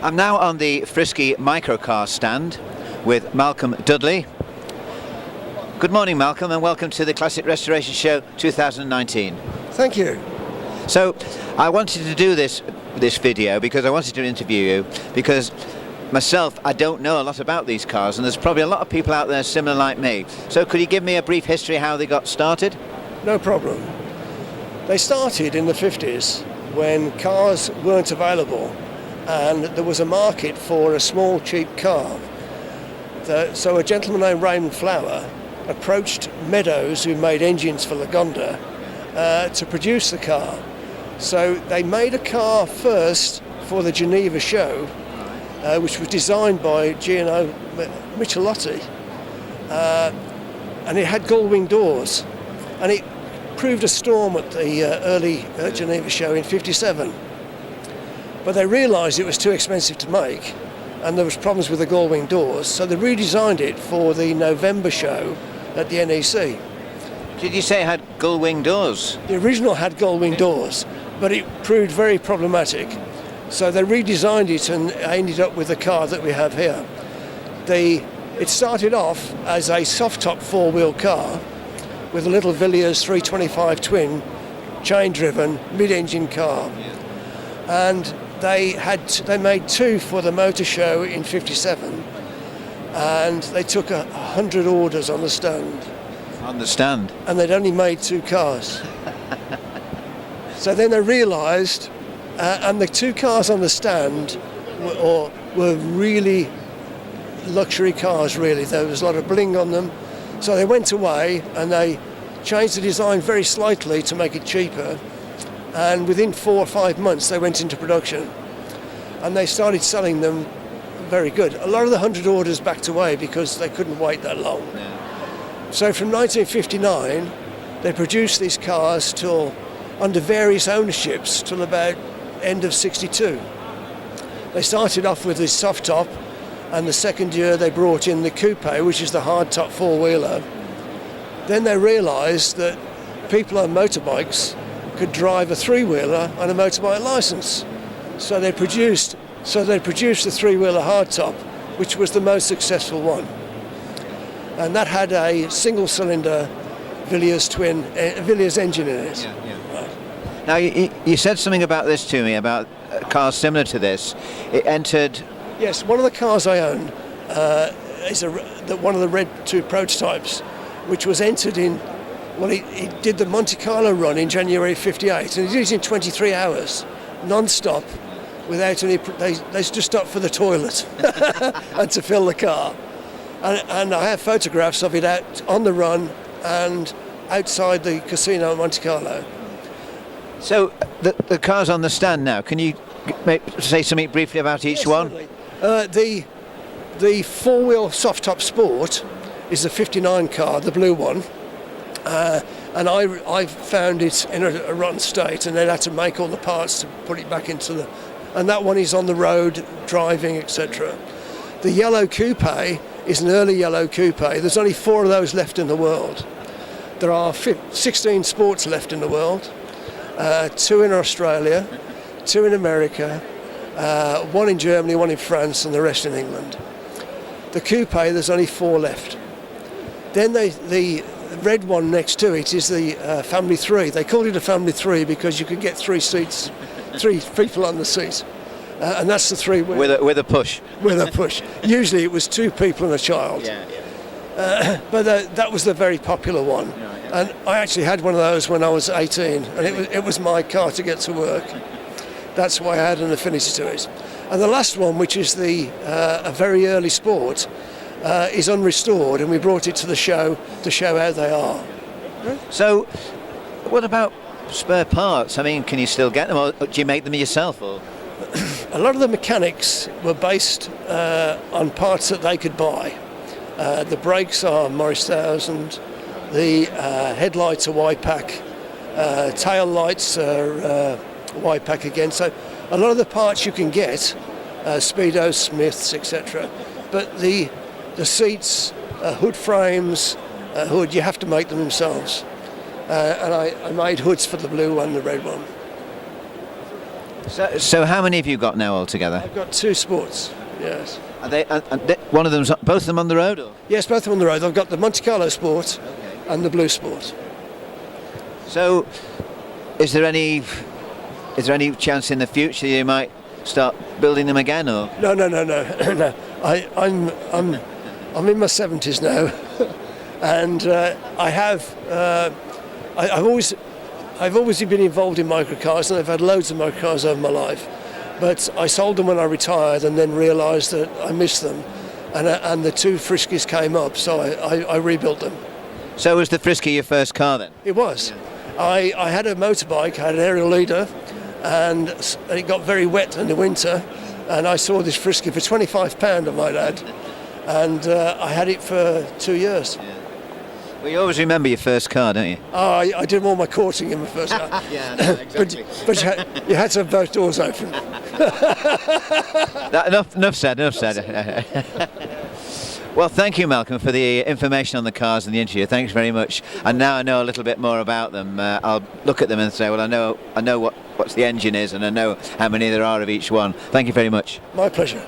I'm now on the Frisky Micro car stand with Malcolm Dudley. Good morning, Malcolm, and welcome to the Classic Restoration Show 2019. Thank you. So I wanted to do this video because I wanted to interview you, because myself, I don't know a lot about these cars, and there's probably a lot of people out there similar like me. So could you give me a brief history how they got started? No problem. They started in the 50s when cars weren't available and there was a market for a small cheap car. So a gentleman named Raymond Flower approached Meadows, who made engines for Lagonda, to produce the car. So they made a car first for the Geneva show, which was designed by Gino Michelotti, and it had gull-wing doors, and it proved a storm at the early Geneva show in '57. But they realised it was too expensive to make, and there was problems with the gull-wing doors, so they redesigned it for the November show at the NEC. Did you say it had gull-wing doors? The original had gull-wing doors, but it proved very problematic. So they redesigned it and ended up with the car that we have here. It started off as a soft-top four-wheel car with a little Villiers 325 twin, chain-driven, mid-engine car. And they made two for the motor show in '57, and they took 100 orders on the stand. On the stand? And they'd only made two cars. So then they realised, and the two cars on the stand were really luxury cars, really. There was a lot of bling on them. So they went away and they changed the design very slightly to make it cheaper. And within 4 or 5 months, they went into production. And they started selling them very good. A lot of the 100 orders backed away because they couldn't wait that long. So from 1959, they produced these cars till under various ownerships till about end of '62. They started off with this soft top, and the second year they brought in the coupe, which is the hard top four-wheeler. Then they realised that people on motorbikes could drive a three-wheeler on a motorbike licence. So they produced the three-wheeler hardtop, which was the most successful one. And that had a single-cylinder Villiers engine in it. Yeah. Right. Now, you said something about this to me, about cars similar to this. It entered... Yes, one of the cars I own is one of the Red 2 prototypes, which was entered in... Well, he did the Monte Carlo run in January '58, and he did it in 23 hours, non-stop, without any... They just stopped for the toilet and to fill the car. And I have photographs of it out on the run and outside the casino in Monte Carlo. So, the car's on the stand now. Can you say something briefly about each one? Certainly. The four-wheel soft-top Sport is the '59 car, the blue one. And I found it in a rotten state, and they had to make all the parts to put it back into the... And that one is on the road, driving, etc. The yellow coupe is an early yellow coupe. There's only 4 of those left in the world. There are 16 Sports left in the world, 2 in Australia, 2 in America, 1 in Germany, 1 in France, and the rest in England. The coupe, there's only 4 left. Then the red one next to it is the Family Three. They called it a Family Three because you could get 3 seats, 3 people on the seat, and that's the three with a push. With a push. Usually it was 2 people and a child. But that was the very popular one, and I actually had one of those when I was 18, and it was my car to get to work. That's why I had an affinity to it. And the last one, which is a very early Sport, is unrestored, and we brought it to the show to show how they are. So, what about spare parts? I mean, can you still get them, or do you make them yourself? Or? A lot of the mechanics were based on parts that they could buy. The brakes are Morris 1000, the headlights are Y-Pack, tail lights are Y-Pack again. So a lot of the parts you can get, Speedo, Smiths, etc. But the seats, hood frames, hood, you have to make them themselves. And I made hoods for the blue one, the red one. So how many have you got now altogether? I've got 2 sports, yes. Are they, one of them's both of them on the road? Or? Yes, both of them on the road. I've got the Monte Carlo Sport and the Blue Sport. So, is there any chance in the future you might start building them again, or? No. No. I'm in my 70s now, and I've always been involved in microcars, and I've had loads of microcars over my life. But I sold them when I retired, and then realised that I missed them, and the 2 Friskies came up, so I rebuilt them. So was the Frisky your first car then? It was. I had a motorbike, I had an aerial leader, and it got very wet in the winter, and I saw this Frisky for £25, I might add, and I had it for 2 years. Yeah. Well, you always remember your first car, don't you? Oh, I did all my courting in my first car. Yeah, no, exactly. but you had to have both doors open. Enough said. Well, thank you, Malcolm, for the information on the cars and the interview. Thanks very much. And now I know a little bit more about them. I'll look at them and say, well, I know what the engine is, and I know how many there are of each one. Thank you very much. My pleasure.